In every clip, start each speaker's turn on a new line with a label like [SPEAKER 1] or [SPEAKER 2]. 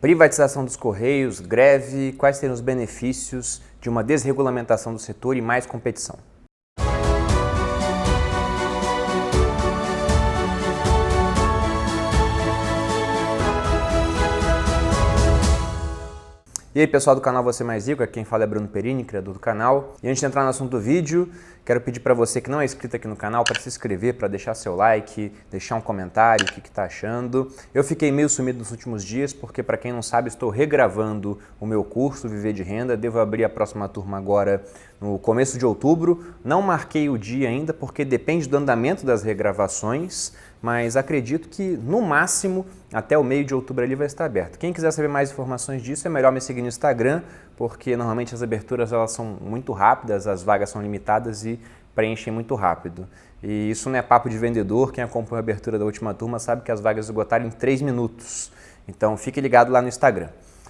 [SPEAKER 1] Privatização dos Correios, greve, quais seriam os benefícios de uma desregulamentação do setor e mais competição? E aí pessoal do canal Você Mais Rico, aqui quem fala é Bruno Perini, criador do canal. E antes de entrar no assunto do vídeo, quero pedir para você que não é inscrito aqui no canal para se inscrever, para deixar seu like, deixar um comentário, o que está achando. Eu fiquei meio sumido nos últimos dias porque, para quem não sabe, estou regravando o meu curso Viver de Renda. Devo abrir a próxima turma agora no começo de outubro. Não marquei o dia ainda porque depende do andamento das regravações, mas acredito que no máximo até o meio de outubro ali vai estar aberto. Quem quiser saber mais informações disso é melhor me seguir no Instagram, porque normalmente as aberturas elas são muito rápidas, as vagas são limitadas e preenchem muito rápido. E isso não é papo de vendedor, quem acompanha a abertura da última turma sabe que as vagas esgotaram em 3 minutos. Então fique ligado lá no Instagram.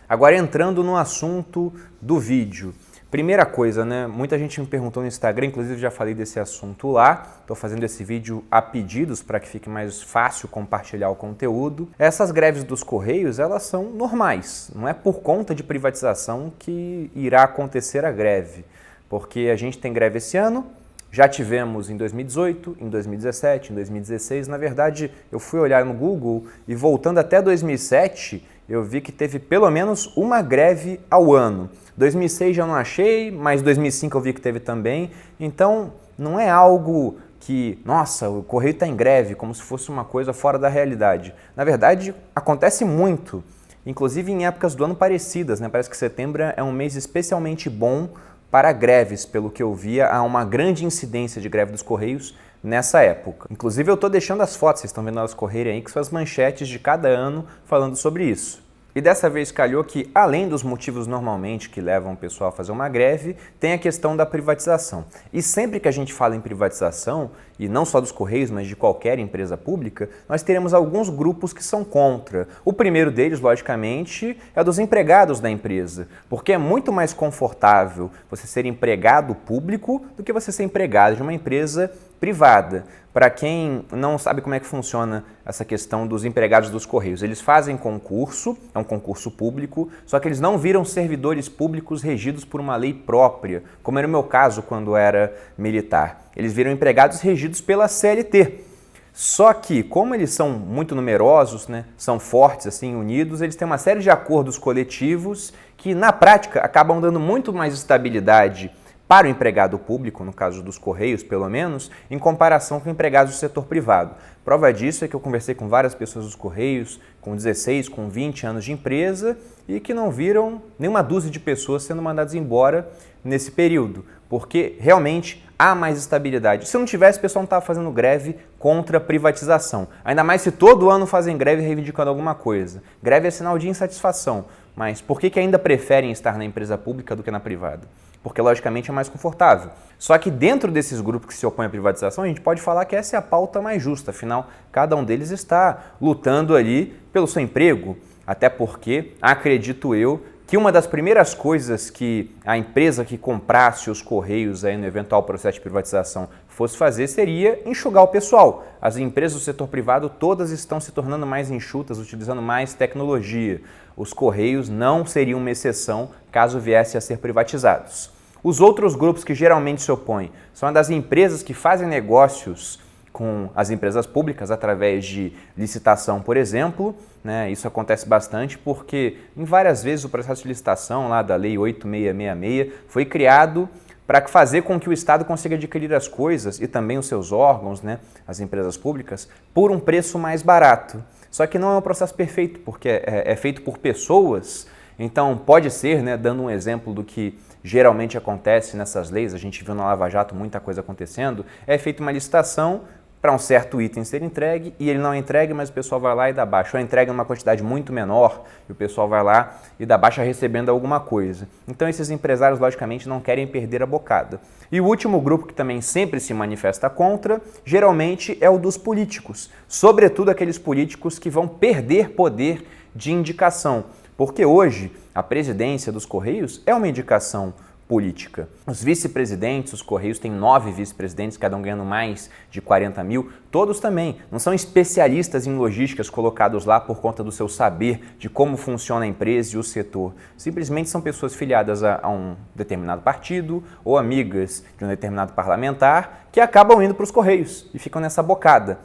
[SPEAKER 1] Agora entrando no assunto do vídeo. Primeira coisa, né? Muita gente me perguntou no Instagram, inclusive já falei desse assunto lá. Estou fazendo esse vídeo a pedidos para que fique mais fácil compartilhar o conteúdo. Essas greves dos Correios, elas são normais. Não é por conta de privatização que irá acontecer a greve. Porque a gente tem greve esse ano, já tivemos em 2018, em 2017, em 2016. Na verdade, eu fui olhar no Google e voltando até 2007, eu vi que teve pelo menos uma greve ao ano. 2006 já não achei, mas 2005 eu vi que teve também. Então, não é algo que, nossa, o Correio está em greve, como se fosse uma coisa fora da realidade. Na verdade, acontece muito, inclusive em épocas do ano parecidas, né? Parece que setembro é um mês especialmente bom para greves, pelo que eu via, há uma grande incidência de greve dos Correios nessa época. Inclusive eu estou deixando as fotos, vocês estão vendo elas correrem aí, que são as manchetes de cada ano falando sobre isso. E dessa vez calhou que, além dos motivos normalmente que levam o pessoal a fazer uma greve, tem a questão da privatização. E sempre que a gente fala em privatização, e não só dos Correios, mas de qualquer empresa pública, nós teremos alguns grupos que são contra. O primeiro deles, logicamente, é o dos empregados da empresa, porque é muito mais confortável você ser empregado público do que você ser empregado de uma empresa privada. Para quem não sabe como é que funciona essa questão dos empregados dos Correios, eles fazem concurso, é um concurso público, só que eles não viram servidores públicos regidos por uma lei própria, como era o meu caso quando era militar. Eles viram empregados regidos pela CLT. Só que, como eles são muito numerosos, né, são fortes, assim, unidos, eles têm uma série de acordos coletivos que, na prática, acabam dando muito mais estabilidade para o empregado público, no caso dos Correios, pelo menos, em comparação com empregados do setor privado. Prova disso é que eu conversei com várias pessoas dos Correios, com 16, com 20 anos de empresa, e que não viram nenhuma dúzia de pessoas sendo mandadas embora nesse período, porque realmente há mais estabilidade. Se não tivesse, o pessoal não estava fazendo greve contra a privatização. Ainda mais se todo ano fazem greve reivindicando alguma coisa. Greve é sinal de insatisfação, mas por que ainda preferem estar na empresa pública do que na privada? Porque, logicamente, é mais confortável. Só que dentro desses grupos que se opõem à privatização, a gente pode falar que essa é a pauta mais justa. Afinal, cada um deles está lutando ali pelo seu emprego. Até porque, acredito eu, que uma das primeiras coisas que a empresa que comprasse os Correios aí no eventual processo de privatização fosse fazer seria enxugar o pessoal. As empresas do setor privado todas estão se tornando mais enxutas, utilizando mais tecnologia. Os Correios não seriam uma exceção caso viessem a ser privatizados. Os outros grupos que geralmente se opõem são as das empresas que fazem negócios com as empresas públicas através de licitação, por exemplo, né? Isso acontece bastante porque em várias vezes o processo de licitação lá da Lei 8666 foi criado para fazer com que o Estado consiga adquirir as coisas e também os seus órgãos, né, as empresas públicas, por um preço mais barato. Só que não é um processo perfeito, porque é feito por pessoas, então pode ser, né, dando um exemplo do que geralmente acontece nessas leis, a gente viu na Lava Jato muita coisa acontecendo, é feita uma licitação para um certo item ser entregue e ele não é entregue, mas o pessoal vai lá e dá baixa. Ou entrega numa quantidade muito menor e o pessoal vai lá e dá baixa recebendo alguma coisa. Então esses empresários, logicamente, não querem perder a bocada. E o último grupo que também sempre se manifesta contra, geralmente é o dos políticos. Sobretudo aqueles políticos que vão perder poder de indicação. Porque hoje a presidência dos Correios é uma indicação política. Os vice-presidentes, os Correios têm 9 vice-presidentes, cada um ganhando mais de 40 mil, todos também não são especialistas em logísticas colocados lá por conta do seu saber de como funciona a empresa e o setor. Simplesmente são pessoas filiadas a um determinado partido ou amigas de um determinado parlamentar que acabam indo para os Correios e ficam nessa bocada.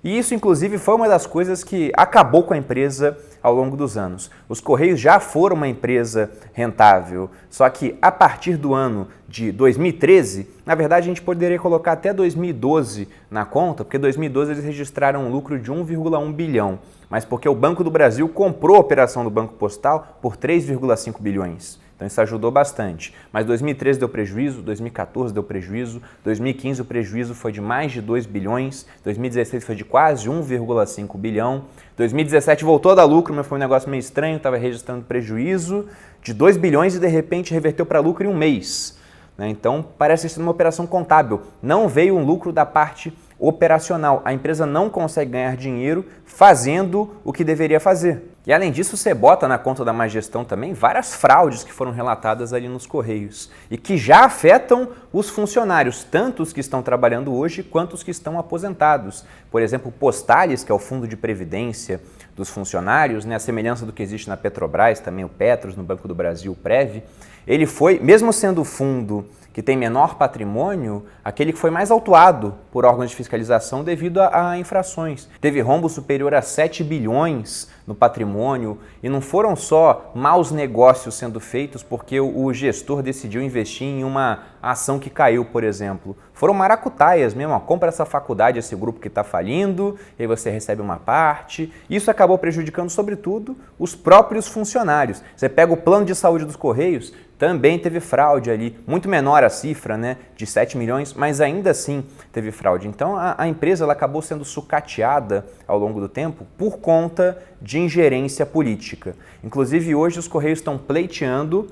[SPEAKER 1] E isso, inclusive, foi uma das coisas que acabou com a empresa ao longo dos anos. Os Correios já foram uma empresa rentável, só que a partir do ano de 2013, na verdade a gente poderia colocar até 2012 na conta, porque em 2012 eles registraram um lucro de 1,1 bilhão, mas porque o Banco do Brasil comprou a operação do Banco Postal por 3,5 bilhões. Então isso ajudou bastante. Mas 2013 deu prejuízo, 2014 deu prejuízo, 2015 o prejuízo foi de mais de 2 bilhões, 2016 foi de quase 1,5 bilhão, 2017 voltou a dar lucro, mas foi um negócio meio estranho, estava registrando prejuízo de 2 bilhões e de repente reverteu para lucro em um mês. Então parece ser uma operação contábil, não veio um lucro da parte operacional. A empresa não consegue ganhar dinheiro fazendo o que deveria fazer. E além disso, você bota na conta da má gestão também várias fraudes que foram relatadas ali nos Correios e que já afetam os funcionários, tanto os que estão trabalhando hoje quanto os que estão aposentados. Por exemplo, o Postales, que é o fundo de previdência dos funcionários, a semelhança do que existe na Petrobras, também o Petros, no Banco do Brasil, o Prev, ele foi, mesmo sendo o fundo que tem menor patrimônio, aquele que foi mais autuado por órgãos de fiscalização devido a infrações. Teve rombo superior a 7 bilhões no patrimônio e não foram só maus negócios sendo feitos porque o gestor decidiu investir em uma ação que caiu, por exemplo. Foram maracutaias mesmo, compra essa faculdade, esse grupo que está falindo, e aí você recebe uma parte. Isso acabou prejudicando, sobretudo, os próprios funcionários. Você pega o plano de saúde dos Correios, também teve fraude ali, muito menor a cifra, de 7 milhões, mas ainda assim teve fraude. Então a empresa ela acabou sendo sucateada ao longo do tempo por conta de ingerência política. Inclusive hoje os Correios estão pleiteando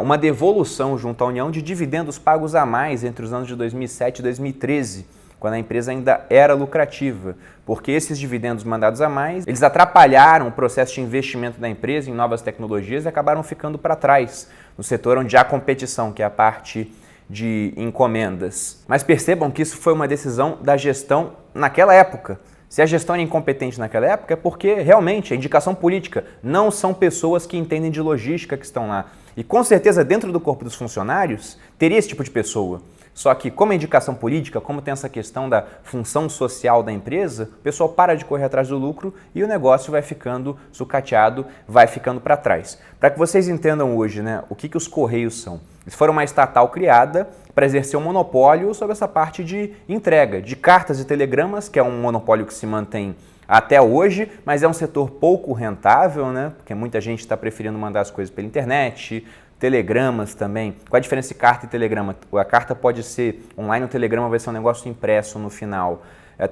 [SPEAKER 1] uma devolução junto à União de dividendos pagos a mais entre os anos de 2007 e 2013, quando a empresa ainda era lucrativa, porque esses dividendos mandados a mais, eles atrapalharam o processo de investimento da empresa em novas tecnologias e acabaram ficando para trás no setor onde há competição, que é a parte de encomendas. Mas percebam que isso foi uma decisão da gestão naquela época. Se a gestão era incompetente naquela época, é porque realmente a indicação política não são pessoas que entendem de logística que estão lá. E com certeza dentro do corpo dos funcionários teria esse tipo de pessoa. Só que como é indicação política, como tem essa questão da função social da empresa, o pessoal para de correr atrás do lucro e o negócio vai ficando sucateado, vai ficando para trás. Para que vocês entendam hoje, o que os Correios são. Eles foram uma estatal criada para exercer um monopólio sobre essa parte de entrega, de cartas e telegramas, que é um monopólio que se mantém até hoje, mas é um setor pouco rentável, porque muita gente está preferindo mandar as coisas pela internet, telegramas também. Qual a diferença de carta e telegrama? A carta pode ser online, o telegrama vai ser um negócio impresso no final.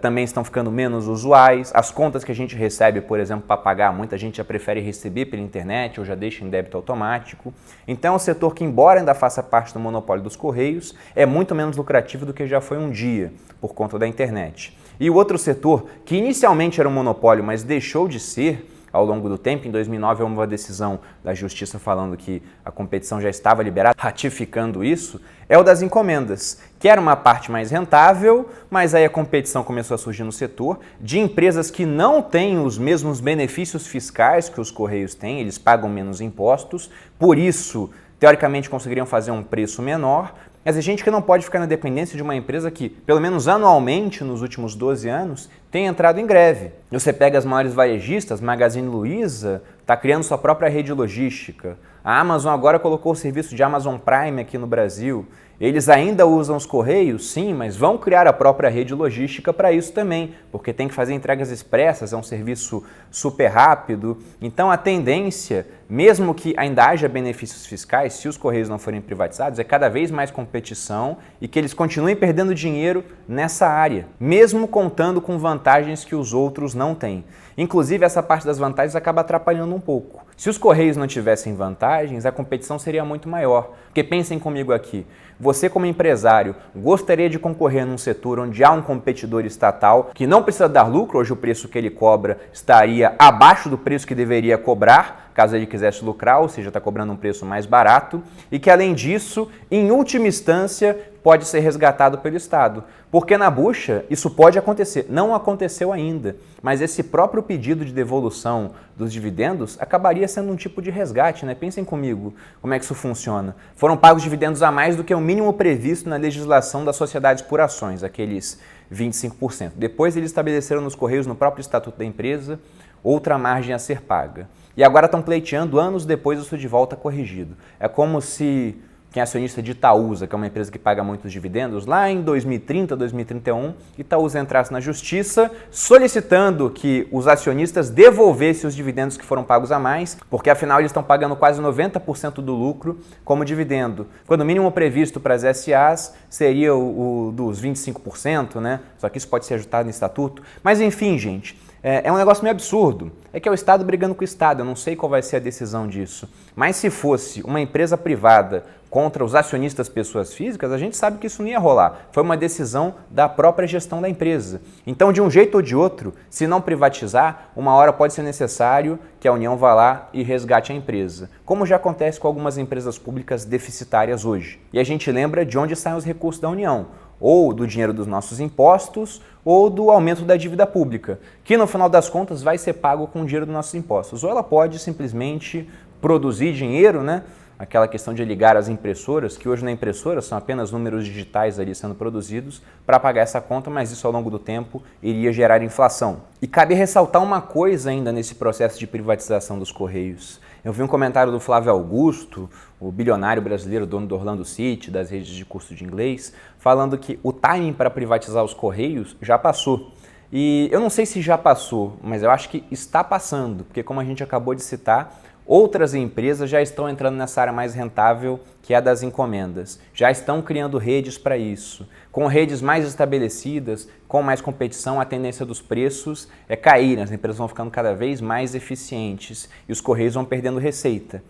[SPEAKER 1] Também estão ficando menos usuais. As contas que a gente recebe, por exemplo, para pagar, muita gente já prefere receber pela internet ou já deixa em débito automático. Então é um setor que, embora ainda faça parte do monopólio dos Correios, é muito menos lucrativo do que já foi um dia, por conta da internet. E o outro setor, que inicialmente era um monopólio, mas deixou de ser ao longo do tempo, em 2009 houve uma decisão da Justiça falando que a competição já estava liberada, ratificando isso, é o das encomendas, que era uma parte mais rentável, mas aí a competição começou a surgir no setor de empresas que não têm os mesmos benefícios fiscais que os Correios têm, eles pagam menos impostos, por isso, teoricamente, conseguiriam fazer um preço menor, mas a gente que não pode ficar na dependência de uma empresa que, pelo menos anualmente, nos últimos 12 anos, tem entrado em greve. Você pega as maiores varejistas, Magazine Luiza está criando sua própria rede logística. A Amazon agora colocou o serviço de Amazon Prime aqui no Brasil. Eles ainda usam os Correios, sim, mas vão criar a própria rede logística para isso também, porque tem que fazer entregas expressas, é um serviço super rápido. Então a tendência, mesmo que ainda haja benefícios fiscais, se os Correios não forem privatizados, é cada vez mais competição e que eles continuem perdendo dinheiro nessa área, mesmo contando com vantagens que os outros não têm. Inclusive, essa parte das vantagens acaba atrapalhando um pouco. Se os Correios não tivessem vantagens, a competição seria muito maior. Porque pensem comigo aqui, você como empresário gostaria de concorrer num setor onde há um competidor estatal que não precisa dar lucro, hoje o preço que ele cobra estaria abaixo do preço que deveria cobrar, caso ele quisesse lucrar, ou seja, está cobrando um preço mais barato, e que além disso, em última instância, pode ser resgatado pelo Estado. Porque na bucha isso pode acontecer, não aconteceu ainda, mas esse próprio pedido de devolução dos dividendos acabaria sendo um tipo de resgate, né? Pensem comigo como é que isso funciona. Foram pagos dividendos a mais do que o mínimo previsto na legislação das sociedades por ações, aqueles 25%. Depois eles estabeleceram nos Correios, no próprio estatuto da empresa, outra margem a ser paga. E agora estão pleiteando anos depois isso de volta corrigido. É como se quem é acionista de Itaúsa, que é uma empresa que paga muitos dividendos, lá em 2030, 2031, Itaúsa entrasse na justiça solicitando que os acionistas devolvessem os dividendos que foram pagos a mais, porque afinal eles estão pagando quase 90% do lucro como dividendo, quando o mínimo previsto para as SAs seria o dos 25%, né? Só que isso pode ser ajustado no estatuto. Mas enfim, gente, é um negócio meio absurdo. É que é o Estado brigando com o Estado, eu não sei qual vai ser a decisão disso. Mas se fosse uma empresa privada contra os acionistas pessoas físicas, a gente sabe que isso não ia rolar. Foi uma decisão da própria gestão da empresa. Então, de um jeito ou de outro, se não privatizar, uma hora pode ser necessário que a União vá lá e resgate a empresa, como já acontece com algumas empresas públicas deficitárias hoje. E a gente lembra de onde saem os recursos da União, ou do dinheiro dos nossos impostos, ou do aumento da dívida pública, que no final das contas vai ser pago com o dinheiro dos nossos impostos. Ou ela pode simplesmente produzir dinheiro, né? Aquela questão de ligar as impressoras, que hoje na impressora são apenas números digitais ali sendo produzidos para pagar essa conta, mas isso ao longo do tempo iria gerar inflação. E cabe ressaltar uma coisa ainda nesse processo de privatização dos Correios. Eu vi um comentário do Flávio Augusto, o bilionário brasileiro, dono do Orlando City, das redes de curso de inglês, falando que o timing para privatizar os Correios já passou. E eu não sei se já passou, mas eu acho que está passando, porque como a gente acabou de citar, outras empresas já estão entrando nessa área mais rentável, que é a das encomendas. Já estão criando redes para isso. Com redes mais estabelecidas, com mais competição, a tendência dos preços é cair. As empresas vão ficando cada vez mais eficientes e os Correios vão perdendo receita.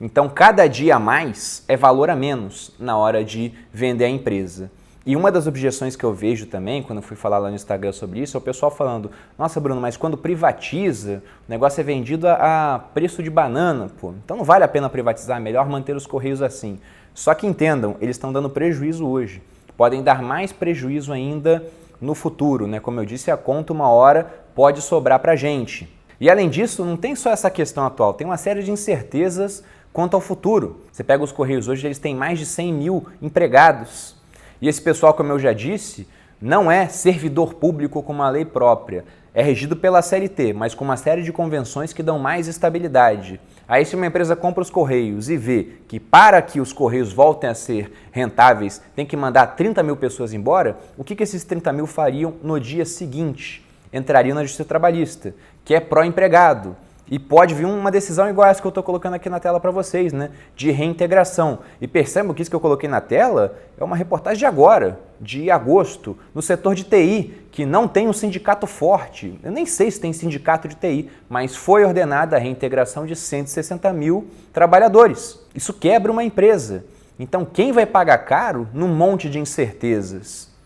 [SPEAKER 1] Então, cada dia a mais é valor a menos na hora de vender a empresa. E uma das objeções que eu vejo também, quando eu fui falar lá no Instagram sobre isso, é o pessoal falando: nossa, Bruno, mas quando privatiza, o negócio é vendido a preço de banana, pô. Então não vale a pena privatizar, é melhor manter os Correios assim. Só que entendam, eles estão dando prejuízo hoje. Podem dar mais prejuízo ainda no futuro, né? Como eu disse, a conta uma hora pode sobrar pra gente. E além disso, não tem só essa questão atual, tem uma série de incertezas quanto ao futuro. Você pega os Correios hoje, eles têm mais de 100 mil empregados. E esse pessoal, como eu já disse, não é servidor público com uma lei própria. É regido pela CLT, mas com uma série de convenções que dão mais estabilidade. Aí se uma empresa compra os Correios e vê que para que os Correios voltem a ser rentáveis tem que mandar 30 mil pessoas embora, o que esses 30 mil fariam no dia seguinte? Entrariam na Justiça Trabalhista, que é pró-empregado. E pode vir uma decisão igual essa que eu estou colocando aqui na tela para vocês, né? De reintegração. E percebam que isso que eu coloquei na tela é uma reportagem de agora, de agosto, no setor de TI, que não tem um sindicato forte. Eu nem sei se tem sindicato de TI, mas foi ordenada a reintegração de 160 mil trabalhadores. Isso quebra uma empresa. Então quem vai pagar caro num monte de incertezas?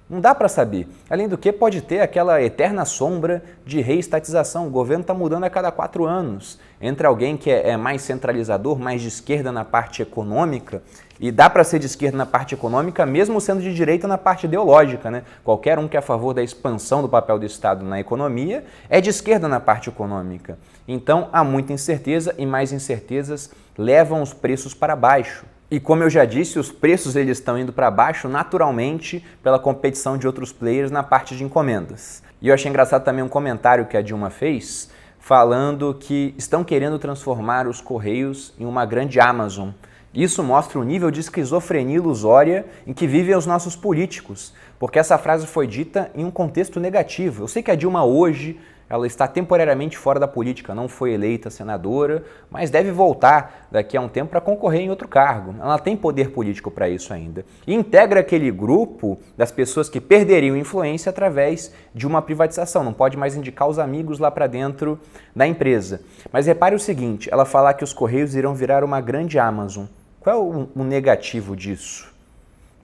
[SPEAKER 1] Não dá para saber. Além do que, pode ter aquela eterna sombra de reestatização. O governo está mudando a cada 4 anos. Entra alguém que é mais centralizador, mais de esquerda na parte econômica, e dá para ser de esquerda na parte econômica, mesmo sendo de direita na parte ideológica, né? Qualquer um que é a favor da expansão do papel do Estado na economia é de esquerda na parte econômica. Então, há muita incerteza e mais incertezas levam os preços para baixo. E como eu já disse, os preços eles estão indo para baixo naturalmente pela competição de outros players na parte de encomendas. E eu achei engraçado também um comentário que a Dilma fez, falando que estão querendo transformar os Correios em uma grande Amazon. Isso mostra o nível de esquizofrenia ilusória em que vivem os nossos políticos, porque essa frase foi dita em um contexto negativo. Eu sei que a Dilma hoje ela está temporariamente fora da política, não foi eleita senadora, mas deve voltar daqui a um tempo para concorrer em outro cargo. Ela tem poder político para isso ainda. E integra aquele grupo das pessoas que perderiam influência através de uma privatização. Não pode mais indicar os amigos lá para dentro da empresa. Mas repare o seguinte, ela fala que os Correios irão virar uma grande Amazon. Qual é o negativo disso?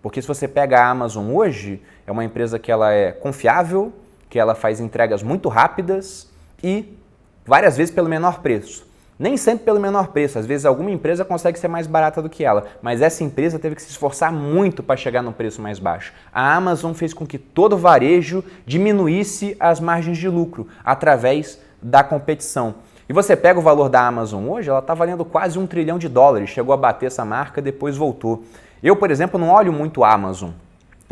[SPEAKER 1] Porque se você pega a Amazon hoje, é uma empresa que ela é confiável, que ela faz entregas muito rápidas e várias vezes pelo menor preço. Nem sempre pelo menor preço, às vezes alguma empresa consegue ser mais barata do que ela, mas essa empresa teve que se esforçar muito para chegar no preço mais baixo. A Amazon fez com que todo o varejo diminuísse as margens de lucro através da competição. E você pega o valor da Amazon hoje, ela está valendo quase $1 trilhão, chegou a bater essa marca, depois voltou. Eu, por exemplo, não olho muito a Amazon.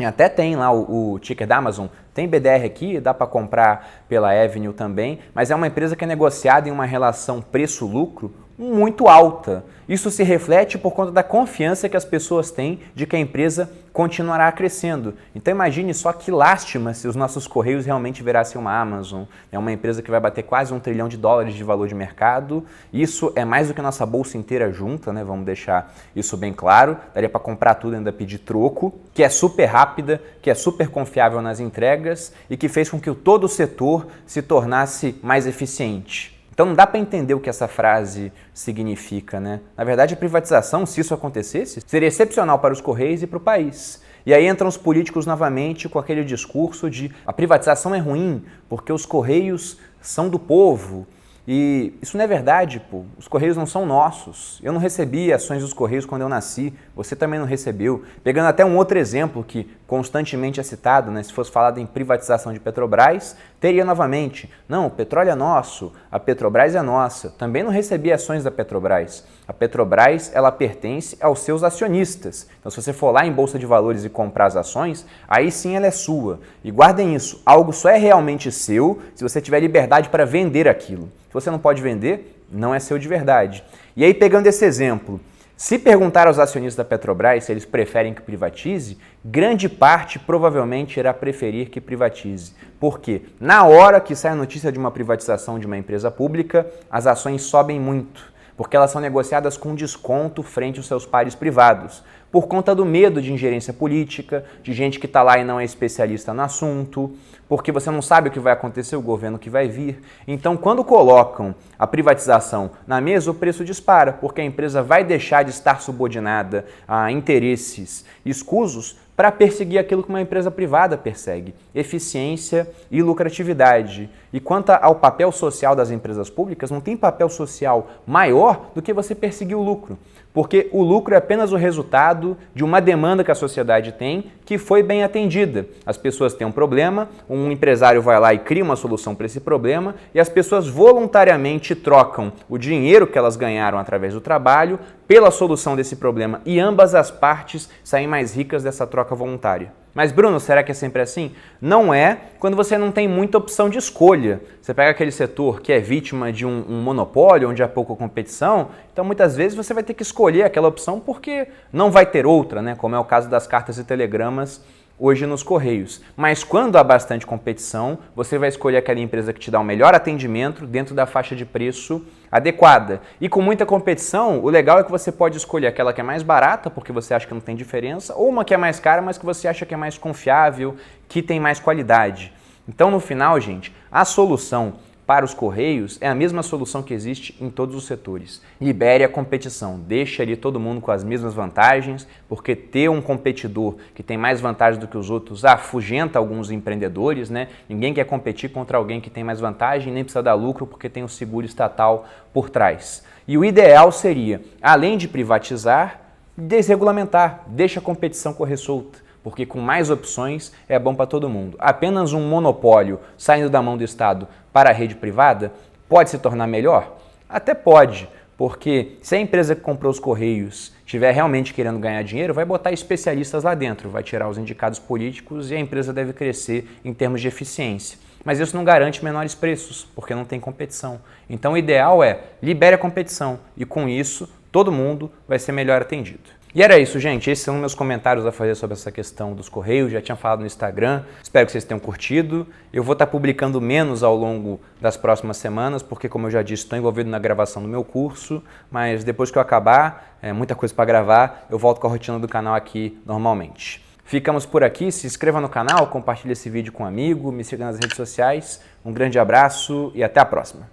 [SPEAKER 1] Até tem lá o ticker da Amazon, tem BDR aqui, dá para comprar pela Avenue também, mas é uma empresa que é negociada em uma relação preço-lucro muito alta. Isso se reflete por conta da confiança que as pessoas têm de que a empresa continuará crescendo. Então imagine só que lástima se os nossos Correios realmente virassem uma Amazon. É uma empresa que vai bater quase $1 trilhão de valor de mercado. Isso é mais do que a nossa bolsa inteira junta, né? Vamos deixar isso bem claro. Daria para comprar tudo e ainda pedir troco, que é super rápida, que é super confiável nas entregas e que fez com que todo o setor se tornasse mais eficiente. Então não dá para entender o que essa frase significa, né? Na verdade, a privatização, se isso acontecesse, seria excepcional para os Correios e para o país. E aí entram os políticos novamente com aquele discurso de a privatização é ruim porque os Correios são do povo. E isso não é verdade, pô. Os Correios não são nossos. Eu não recebi ações dos Correios quando eu nasci, você também não recebeu. Pegando até um outro exemplo que constantemente é citado, né? Se fosse falado em privatização de Petrobras, teria novamente, não, o petróleo é nosso, a Petrobras é nossa. Também não recebi ações da Petrobras. A Petrobras, ela pertence aos seus acionistas. Então, se você for lá em Bolsa de Valores e comprar as ações, aí sim ela é sua. E guardem isso, algo só é realmente seu se você tiver liberdade para vender aquilo. Se você não pode vender, não é seu de verdade. E aí, pegando esse exemplo, se perguntar aos acionistas da Petrobras se eles preferem que privatize, grande parte provavelmente irá preferir que privatize. Porque na hora que sai a notícia de uma privatização de uma empresa pública, as ações sobem muito, porque elas são negociadas com desconto frente aos seus pares privados, por conta do medo de ingerência política, de gente que está lá e não é especialista no assunto, porque você não sabe o que vai acontecer, o governo que vai vir. Então, quando colocam a privatização na mesa, o preço dispara, porque a empresa vai deixar de estar subordinada a interesses escusos para perseguir aquilo que uma empresa privada persegue, eficiência e lucratividade. E quanto ao papel social das empresas públicas, não tem papel social maior do que você perseguir o lucro, porque o lucro é apenas o resultado de uma demanda que a sociedade tem que foi bem atendida. As pessoas têm um problema, um empresário vai lá e cria uma solução para esse problema e as pessoas voluntariamente trocam o dinheiro que elas ganharam através do trabalho pela solução desse problema e ambas as partes saem mais ricas dessa troca voluntária. Mas Bruno, será que é sempre assim? Não é quando você não tem muita opção de escolha. Você pega aquele setor que é vítima de um monopólio, onde há pouca competição, então muitas vezes você vai ter que escolher aquela opção porque não vai ter outra, né? Como é o caso das cartas e telegramas hoje nos Correios. Mas quando há bastante competição, você vai escolher aquela empresa que te dá o melhor atendimento dentro da faixa de preço adequada. E com muita competição, o legal é que você pode escolher aquela que é mais barata, porque você acha que não tem diferença, ou uma que é mais cara, mas que você acha que é mais confiável, que tem mais qualidade. Então, no final, gente, a solução para os Correios é a mesma solução que existe em todos os setores. Libere a competição, deixe ali todo mundo com as mesmas vantagens, porque ter um competidor que tem mais vantagens do que os outros afugenta alguns empreendedores, né? Ninguém quer competir contra alguém que tem mais vantagem, nem precisa dar lucro porque tem o seguro estatal por trás. E o ideal seria, além de privatizar, desregulamentar, deixa a competição correr solta. Porque com mais opções é bom para todo mundo. Apenas um monopólio saindo da mão do Estado para a rede privada pode se tornar melhor? Até pode, porque se a empresa que comprou os Correios estiver realmente querendo ganhar dinheiro, vai botar especialistas lá dentro, vai tirar os indicados políticos e a empresa deve crescer em termos de eficiência. Mas isso não garante menores preços, porque não tem competição. Então o ideal é libere a competição e com isso todo mundo vai ser melhor atendido. E era isso, gente. Esses são meus comentários a fazer sobre essa questão dos Correios. Já tinha falado no Instagram. Espero que vocês tenham curtido. Eu vou estar publicando menos ao longo das próximas semanas, porque, como eu já disse, estou envolvido na gravação do meu curso. Mas depois que eu acabar, muita coisa para gravar, eu volto com a rotina do canal aqui normalmente. Ficamos por aqui. Se inscreva no canal, compartilhe esse vídeo com um amigo, me siga nas redes sociais. Um grande abraço e até a próxima.